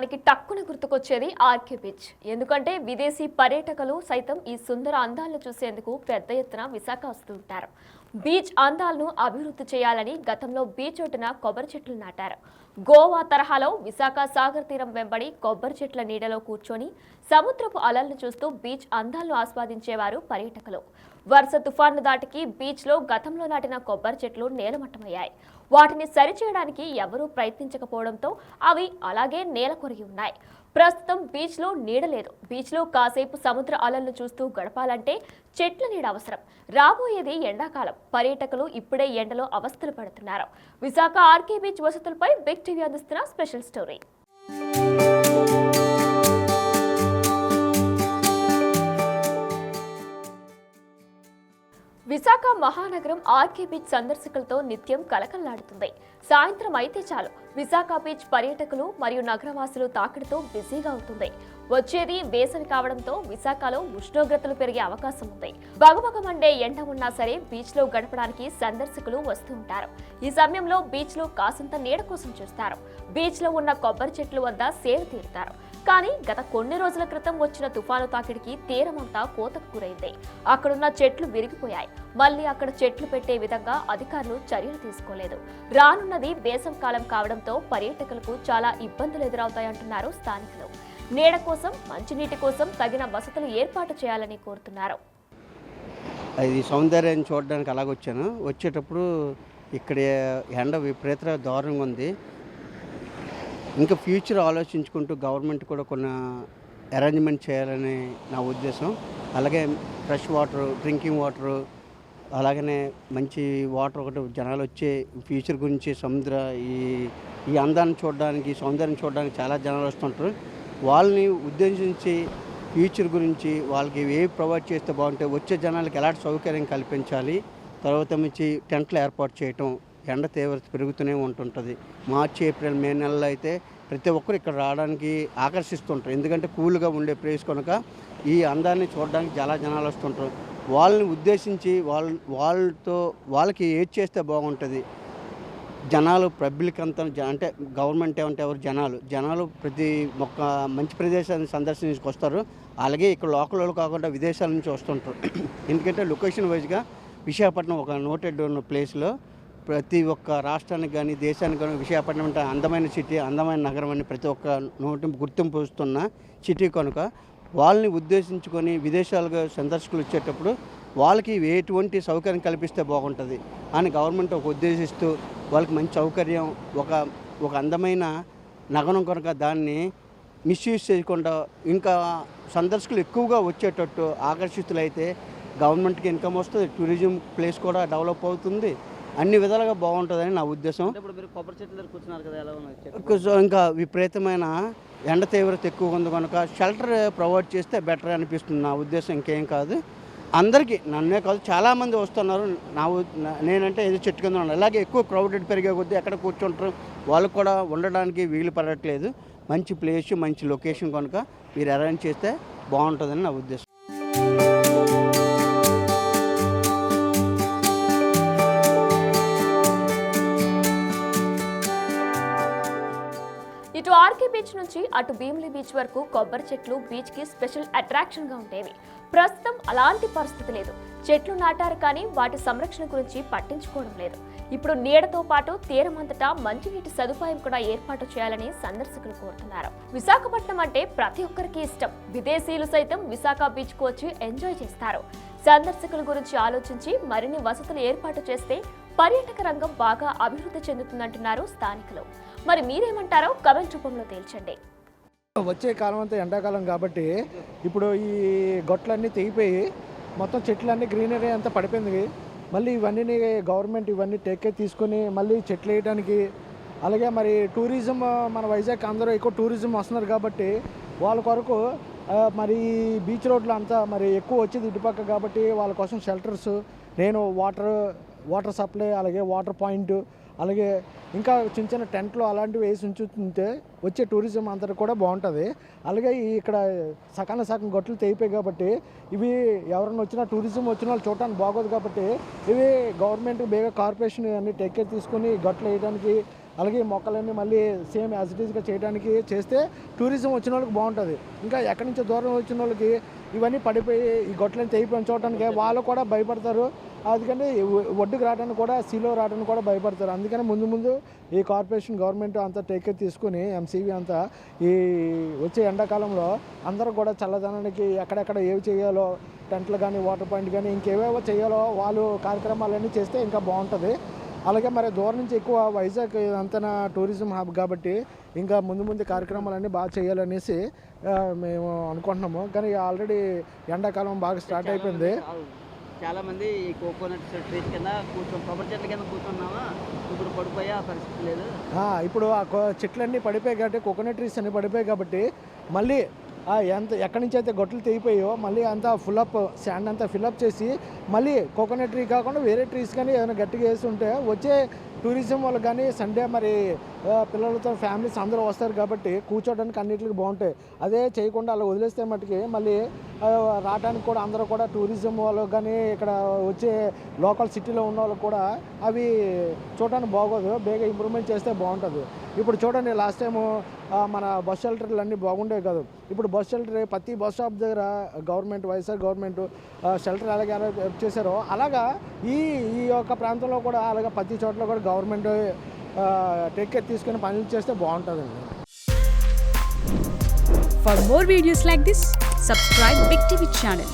మనకి టక్కున గుర్తుకొచ్చేది RK beach. ఎందుకంటే విదేశీ పర్యాటకులు సైతం ఈ సుందర అందాలను చూసేందుకు పెద్ద ఎత్తున విశాఖ వస్తూ ఉంటారు. బీచ్ అందాలను అభివృద్ధి చేయాలని గతంలో బీచ్ ఒడ్డున కొబ్బరి చెట్లు నాటారు. గోవా తరహాలో విశాఖ సాగర్ తీరం వెంబడి కొబ్బరి చెట్ల నీడలో కూర్చొని సముద్రపు అలలను చూస్తూ బీచ్ అందాలను ఆస్వాదించేవారు పర్యాటకులు. వరుస తుఫాను దాటికి బీచ్లో గతంలో నాటిన కొబ్బరి చెట్లు నేలమట్టమయ్యాయి. వాటిని సరిచేయడానికి ఎవరూ ప్రయత్నించకపోవడంతో అవి అలాగే నేల కొరిగి ఉన్నాయి. ప్రస్తుతం బీచ్లో నీడ లేదు. బీచ్లో కాసేపు సముద్ర అలలను చూస్తూ గడపాలంటే చెట్ల నీడ అవసరం. రాబోయేది ఎండాకాలం. పర్యాటకులు ఇప్పుడే ఎండలో అవస్థలు పడుతున్నారు. విశాఖ ఆర్కే బీచ్ వసతులపై బిగ్ టీవీ అందిస్తున్న స్పెషల్ స్టోరీ. విశాఖ మహానగరం ఆర్కే బీచ్ సందర్శకులతో నిత్యం కలకల్లాడుతుంది. సాయంత్రం అయితే చాలు విశాఖ బీచ్ పర్యాటకులు మరియు నగరవాసులు తాకిడితో బిజీగా అవుతుంది. వచ్చేది వేసవి కావడంతో విశాఖలో ఉష్ణోగ్రతలు పెరిగే అవకాశం ఉంది. బగబగమండే ఎండ ఉన్నా సరే బీచ్ లో గడపడానికి సందర్శకులు వస్తూ ఉంటారు. ఈ సమయంలో బీచ్ లో కాసంత నీడ కోసం చూస్తారు. బీచ్ లో ఉన్న కొబ్బరి చెట్లు వద్ద సేద తీరుతారు. కానీ గత కొన్ని రోజుల క్రితం వచ్చిన తుఫాను తాకిడికి తీరమంతా కోతకు గురైంది. అక్కడున్న చెట్లు విరిగిపోయాయి. మళ్లీ అక్కడ చెట్లు పెట్టే విధంగా అధికారులు చర్యలు తీసుకోలేదు. రానున్నది వేసవి కాలం కావడంతో పర్యాటకులకు చాలా ఇబ్బందులు ఎదురవుతాయంటున్నారు స్థానికులు. నీడ కోసం, మంచినీటి కోసం తగిన వసతులు ఏర్పాటు చేయాలని కోరుతున్నారు. ఇది సౌందర్యాన్ని చూడడానికి అలాగొచ్చాను. వచ్చేటప్పుడు ఇక్కడ ఎండ విపరీత దారుణంగా ఉంది. ఇంకా ఫ్యూచర్ ఆలోచించుకుంటూ గవర్నమెంట్ కూడా కొన్ని అరేంజ్మెంట్ చేయాలని నా ఉద్దేశం. అలాగే ఫ్రెష్ వాటర్, డ్రింకింగ్ వాటరు, అలాగనే మంచి వాటర్ ఒకటి జనాలు వచ్చే ఫ్యూచర్ గురించి సముద్ర ఈ అందాన్ని చూడడానికి, సౌందర్యం చూడడానికి చాలా జనాలు వస్తుంటారు. వాళ్ళని ఉద్దేశించి ఫ్యూచర్ గురించి వాళ్ళకి ఏవి ప్రొవైడ్ చేస్తే బాగుంటాయి, వచ్చే జనాలకి ఎలాంటి సౌకర్యం కల్పించాలి, తర్వాత నుంచి టెంట్లు ఏర్పాటు చేయటం. ఎండ తీవ్రత పెరుగుతూనే ఉంటుంటుంది. మార్చి, ఏప్రిల్, మే నెలలో అయితే ప్రతి ఒక్కరు ఇక్కడ రావడానికి ఆకర్షిస్తుంటారు. ఎందుకంటే కూల్గా ఉండే ప్లేస్ కనుక ఈ అందాన్ని చూడడానికి చాలా జనాలు వస్తుంటారు. వాళ్ళని ఉద్దేశించి వాళ్ళకి ఏది చేస్తే బాగుంటుంది, జనాలు పబ్లిక్ అంతా అంటే గవర్నమెంట్ ఏమంటే ఎవరు జనాలు ప్రతి ఒక్క మంచి ప్రదేశాన్ని సందర్శించుకు వస్తారు. అలాగే ఇక్కడ లోకల్ వాళ్ళు కాకుండా విదేశాల నుంచి వస్తుంటారు. ఎందుకంటే లొకేషన్ వైజ్గా విశాఖపట్నం ఒక నోటెడ్ ఉన్న ప్లేస్లో ప్రతి ఒక్క రాష్ట్రానికి కానీ దేశానికి కానీ విశాఖపట్నం అంటే అందమైన సిటీ, అందమైన నగరం అని ప్రతి ఒక్క గుర్తింపు వస్తున్న సిటీ కనుక వాళ్ళని ఉద్దేశించుకొని విదేశాలుగా సందర్శకులు వచ్చేటప్పుడు వాళ్ళకి ఎటువంటి సౌకర్యం కల్పిస్తే బాగుంటుంది అని గవర్నమెంట్ ఒక ఉద్దేశిస్తూ వాళ్ళకి మంచి సౌకర్యం, ఒక అందమైన నగరం కనుక దాన్ని మిస్యూజ్ చేయకుండా ఇంకా సందర్శకులు ఎక్కువగా వచ్చేటట్టు ఆకర్షితులైతే గవర్నమెంట్కి ఇన్కమ్ వస్తుంది, టూరిజం ప్లేస్ కూడా డెవలప్ అవుతుంది, అన్ని విధాలుగా బాగుంటుందని నా ఉద్దేశం. ఇంకా విపరీతమైన ఎండ తీవ్రత ఎక్కువ ఉంది కనుక షెల్టర్ ప్రొవైడ్ చేస్తే బెటర్ అనిపిస్తుంది నా ఉద్దేశం. ఇంకేం కాదు, అందరికీ నన్నే కాదు చాలామంది వస్తున్నారు. నేనంటే ఏదో చెట్టు కింద ఉన్నాను. అలాగే ఎక్కువ క్రౌడెడ్ పెరిగే కొద్దీ ఎక్కడ కూర్చుంటారు, వాళ్ళకు కూడా ఉండడానికి వీలు పడట్లేదు. మంచి ప్లేస్, మంచి లొకేషన్ కనుక మీరు అరేంజ్ చేస్తే బాగుంటుందని నా ఉద్దేశం. ఇటు ఆర్కే బీచ్ నుంచి అటు భీమిలి బీచ్ వరకు కొబ్బరి చెట్లు బీచ్ కి స్పెషల్ అట్రాక్షన్ గా ఉండేవి. ప్రస్తుతం అలాంటి పరిస్థితి లేదు. చెట్లు నాటారు కానీ వాటి సంరక్షణ గురించి పట్టించుకోవడం లేదు. ఇప్పుడు నీడతో పాటు తీరమంతటా మంచినీటి సదుపాయం కూడా ఏర్పాటు చేయాలని సందర్శకులు కోరుతున్నారు. విశాఖపట్నం అంటే ప్రతి ఒక్కరికి ఇష్టం. విదేశీయులు సైతం విశాఖ బీచ్ కు వచ్చి ఎంజాయ్ చేస్తారు. సందర్శకుల గురించి ఆలోచించి మరిన్ని వసతులు ఏర్పాటు చేస్తే పర్యాటక రంగం బాగా అభివృద్ధి చెందుతుందంటున్నారు స్థానికులు. మరి మీరేమంటారో కమెంట్ రూపంలో తేల్చండి. వచ్చే కాలం అంతా ఎండాకాలం కాబట్టి ఇప్పుడు ఈ గొట్లన్నీ తెగిపోయి మొత్తం చెట్లన్నీ గ్రీనరీ అంతా పడిపోయింది. మళ్ళీ ఇవన్నీ గవర్నమెంట్ ఇవన్నీ టేక్ కేర్ తీసుకొని మళ్ళీ చెట్లు వేయడానికి, అలాగే మరి టూరిజం మన వైజాగ్ అందరూ ఎక్కువ టూరిజం వస్తున్నారు కాబట్టి వాళ్ళ కొరకు మరి బీచ్ రోడ్లు అంతా మరి ఎక్కువ వచ్చేది ఇటుపక్క కాబట్టి వాళ్ళ కోసం షెల్టర్స్, నేను వాటర్ సప్లై, అలాగే వాటర్ పాయింట్, అలాగే ఇంకా చిన్న చిన్న టెంట్లు అలాంటివి వేసి ఉంచుతుంటే వచ్చే టూరిజం అంతా కూడా బాగుంటుంది. అలాగే ఇక్కడ సగం గొట్లు తెగిపోయి కాబట్టి ఇవి ఎవరైనా వచ్చినా టూరిజం వచ్చిన వాళ్ళు చూడటానికి బాగోదు కాబట్టి ఇవి గవర్నమెంట్ బేగా కార్పొరేషన్ అన్ని టేక్ కేర్ తీసుకొని గొట్లు వేయడానికి అలాగే ఈ మొక్కలన్నీ మళ్ళీ సేమ్ యాజ్ ఇట్ ఈస్గా చేయడానికి చేస్తే టూరిజం వచ్చిన వాళ్ళకి బాగుంటుంది. ఇంకా ఎక్కడి నుంచో దూరం వచ్చిన వాళ్ళకి ఇవన్నీ పడిపోయి ఈ గొట్లని తెగిపోయి చూడటానికి వాళ్ళు కూడా భయపడతారు. అందుకని ఒడ్డుకు రావడానికి కూడా సీలో రావడానికి కూడా భయపడతారు. అందుకని ముందు ఈ కార్పొరేషన్ గవర్నమెంట్ అంతా టేక్ కేర్ తీసుకుని ఎంసీవీ అంతా ఈ వచ్చే ఎండాకాలంలో అందరూ కూడా చల్లదనానికి ఎక్కడెక్కడ ఏవి చేయాలో టెంట్లు కానీ వాటర్ పాయింట్ కానీ ఇంకేవేవో చేయాలో వాళ్ళు కార్యక్రమాలన్నీ చేస్తే ఇంకా బాగుంటుంది. అలాగే మరి దూరం నుంచి ఎక్కువ వైజాగ్ అంతనా టూరిజం హబ్ కాబట్టి ఇంకా ముందు కార్యక్రమాలన్నీ బాగా చేయాలనేసి మేము అనుకుంటున్నాము. కానీ ఆల్రెడీ ఎండాకాలం బాగా స్టార్ట్ అయిపోయింది. చాలామంది ఈ కోకోనట్ ట్రీస్ కింద కొబ్బరి చెట్ల కింద కూర్చున్నామా, ఇప్పుడు పడిపోయే పరిస్థితి లేదు. ఇప్పుడు ఆ చెట్లన్నీ పడిపోయాయి కాబట్టి కోకోనట్ ట్రీస్ అన్నీ పడిపోయాయి కాబట్టి మళ్ళీ ఎక్కడి నుంచి అయితే గొట్టలు తెగిపోయో మళ్ళీ అంతా ఫుల్అప్ శాండ్ అంతా ఫిల్అప్ చేసి మళ్ళీ కోకోనట్ ట్రీ కాకుండా వేరే ట్రీస్ కానీ ఏమైనా గట్టిగా వేసి ఉంటే వచ్చే టూరిజం వాళ్ళు కానీ సండే మరి పిల్లలతో ఫ్యామిలీస్ అందరూ వస్తారు కాబట్టి కూర్చోడానికి అన్నిటికి బాగుంటాయి. అదే చేయకుండా అలా వదిలేస్తే మట్టుకి మళ్ళీ రావడానికి కూడా అందరూ కూడా టూరిజం వాళ్ళు కానీ ఇక్కడ వచ్చే లోకల్ సిటీలో ఉన్న వాళ్ళు కూడా అవి చూడడానికి బాగోదు. బేగా ఇంప్రూవ్మెంట్ చేస్తే బాగుంటుంది. ఇప్పుడు చూడండి లాస్ట్ టైము మన బస్ షెల్టర్లు అన్నీ బాగుండేవి కాదు. ఇప్పుడు బస్ షెల్టర్ ప్రతి బస్ స్టాప్ దగ్గర గవర్నమెంట్ వైఎస్ఆర్ గవర్నమెంట్ షెల్టర్ అలాగే చేశారో అలాగా ఈ యొక్క ప్రాంతంలో కూడా అలాగే ప్రతి చోట్ల కూడా గవర్నమెంట్ టేక్ కేర్ తీసుకుని పనులు చేస్తే బాగుంటుందండి. For more videos like this, subscribe Big TV channel.